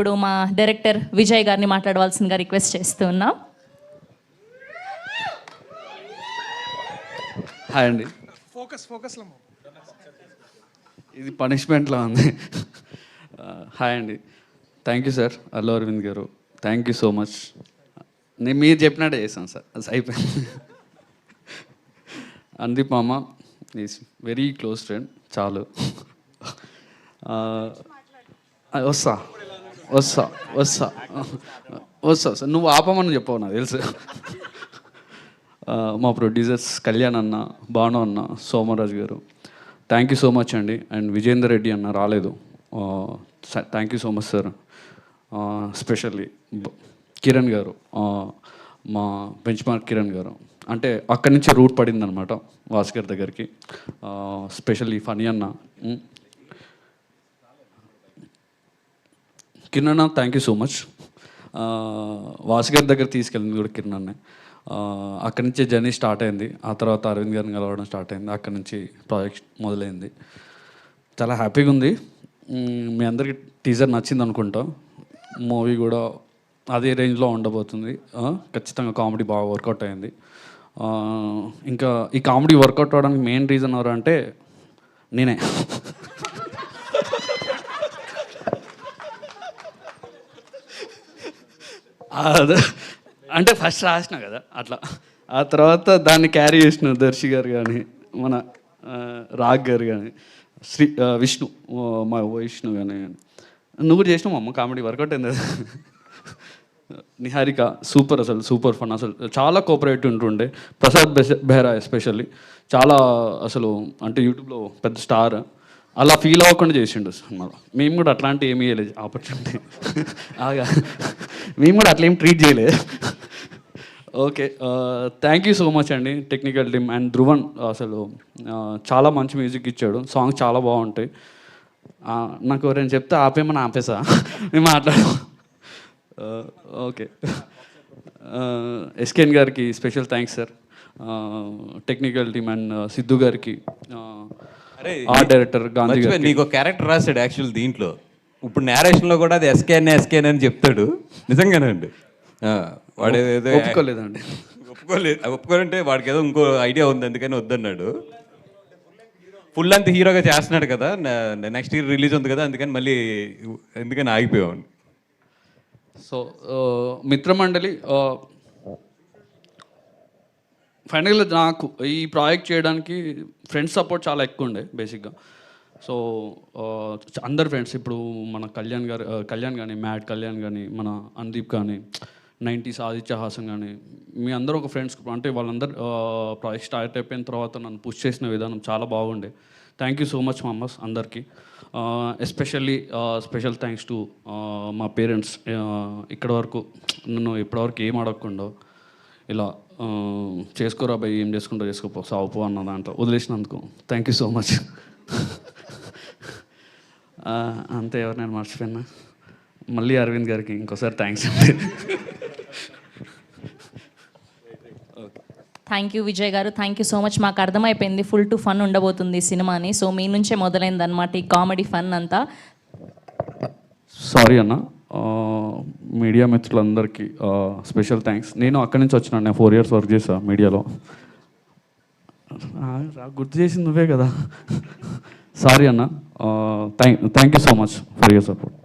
ఇప్పుడు మా డైరెక్టర్ విజయ్ గారిని మాట్లాడవలసిందిగా రిక్వెస్ట్ చేస్తూ ఉన్నాం. హాయ్ అండి. ఇది పనిష్మెంట్లా ఉంది. హాయ్ అండి. Thank you sir Allu Aravind గారు, థ్యాంక్ యూ సో మచ్. నేను మీరు చెప్పినట్టే చేశాను సార్, అది అయిపోయింది. అందీప్ మామ ఈజ్ వెరీ క్లోజ్ ఫ్రెండ్, చాలు. వస్తా వస్తా వస్తా వస్తా సార్, నువ్వు ఆపమని చెప్పవు నాకు తెలుసు. మా ప్రొడ్యూసర్స్ కళ్యాణ్ అన్న, భాను అన్న, సోమరాజు గారు, థ్యాంక్ యూ సో మచ్ అండి. అండ్ విజేందర్ రెడ్డి అన్న రాలేదు, thank you so much sir. Specially Kiran గారు, మా బెంచ్ మార్క్ కిరణ్ గారు, అంటే అక్కడి నుంచి రూట్ పడింది అనమాట భాస్కర్ దగ్గరికి. స్పెషల్లీ ఫనీ అన్న, కిరణ్ అన్న thank you so much. Bhaskar దగ్గర తీసుకెళ్ళింది కూడా కిరణ్ అన్నే. అక్కడి నుంచే జర్నీ స్టార్ట్ అయింది. ఆ తర్వాత అరవింద్ గారిని కలవడం స్టార్ట్ అయింది. అక్కడి నుంచి ప్రాజెక్ట్ మొదలైంది. చాలా హ్యాపీగా ఉంది. మీ అందరికీ టీజర్ నచ్చింది అనుకుంటా. మూవీ కూడా అదే రేంజ్లో ఉండబోతుంది. ఖచ్చితంగా కామెడీ బాగా వర్కౌట్ అయింది. ఇంకా ఈ కామెడీ వర్కౌట్ అవ్వడానికి మెయిన్ రీజన్ ఎవరు అంటే నేనే. అంటే ఫస్ట్ రాసిన కదా అట్లా, ఆ తర్వాత దాన్ని క్యారీ చేసిన దర్శి గారు కానీ, మన రాగ్ గారు కానీ, విష్ణు, మా విష్ణు కానీ, నువ్వు కూడా చేసినావు అమ్మ కామెడీ వర్కౌట్ అయింది. నిహారిక సూపర్, అసలు సూపర్ ఫన్, అసలు చాలా కోఆపరేటివ్ ఉంటుండే. ప్రసాద్ బెహ్రా ఎస్పెషల్లీ చాలా, అసలు అంటే యూట్యూబ్లో పెద్ద స్టార్, అలా ఫీల్ అవ్వకుండా చేసిండు సినిమాలో. మేము కూడా అట్లాంటి ఏమీ చేయలేదు ఆపర్చునిటీ, ఆగా మేము కూడా అట్లా ఏం ట్రీట్ చేయలేదు. Okay, thank you so much అండి టెక్నికల్ టీమ్ అండ్ ధ్రువన్, అసలు చాలా మంచి మ్యూజిక్ ఇచ్చాడు. సాంగ్స్ చాలా బాగుంటాయి. నాకు ఎవరైనా చెప్తే ఆపేమని ఆపేసా, మేము మాట్లాడాం. ఓకే, ఎస్కేఎన్ గారికి special thanks sir, technical team and Siddhu గారికి, ఆర్ట్ డైరెక్టర్ గాంధీ గారు. నీకు క్యారెక్టర్ రాశాడు యాక్చువల్ దీంట్లో, ఇప్పుడు నేరేషన్లో కూడా అది ఎస్కేఎన్ అని చెప్తాడు. నిజంగానండి, వాడు ఏదో ఒప్పుకోలేదండి. ఒప్పుకోలంటే వాడికి ఏదో ఇంకో ఐడియా ఉంది అందుకని వద్దన్నాడు. ఫుల్ అంత హీరోగా చేస్తున్నాడు కదా, నెక్స్ట్ ఇయర్ రిలీజ్ ఉంది కదా, అందుకని ఆగిపోయాను. సో మిత్రమండలి, ఫైనల్గా నాకు ఈ ప్రాజెక్ట్ చేయడానికి ఫ్రెండ్స్ సపోర్ట్ చాలా ఎక్కువ ఉండే బేసిక్గా. సో అందరు ఫ్రెండ్స్, ఇప్పుడు మన కళ్యాణ్ కానీ, మ్యాడ్ కళ్యాణ్ కానీ, మన అందీప్ కానీ, 90s ఆదిత్య హాసన్ కానీ, మీ అందరూ ఒక ఫ్రెండ్స్. అంటే వాళ్ళందరూ ప్రాజెక్ట్ స్టార్ట్ అయిపోయిన తర్వాత నన్ను పుష్ చేసిన విధానం చాలా బాగుండే. థ్యాంక్ యూ సో మచ్ మా అమ్మస్ అందరికీ. ఎస్పెషల్లీ స్పెషల్ థ్యాంక్స్ టు మా పేరెంట్స్, ఇక్కడ వరకు నన్ను ఇప్పటివరకు ఏం అడగకుండా ఇలా చేసుకోరా భయ్, ఏం చేసుకుంటూ చేసుకోపో, సావుపో అన్న దాంట్లో వదిలేసినందుకు థ్యాంక్ యూ సో మచ్. అంతే, ఎవరు నేను మర్చిపోయినా. మళ్ళీ అరవింద్ గారికి ఇంకోసారి థ్యాంక్స్ అండి. థ్యాంక్ యూ విజయ్ గారు, థ్యాంక్ యూ సో మచ్. మాకు అర్థమైపోయింది ఫుల్ టు ఫన్ ఉండబోతుంది సినిమాని. సో మీ నుంచే మొదలైంది అనమాట ఈ కామెడీ ఫన్ అంతా. సారీ అన్న, మీడియా మిత్రులందరికీ స్పెషల్ థ్యాంక్స్. నేను అక్కడి నుంచి వచ్చినాను, నేను 4 years వర్క్ చేశాను మీడియాలో. గుర్తు చేసింది నువ్వే కదా. సారీ అన్న, thank you so much for your support.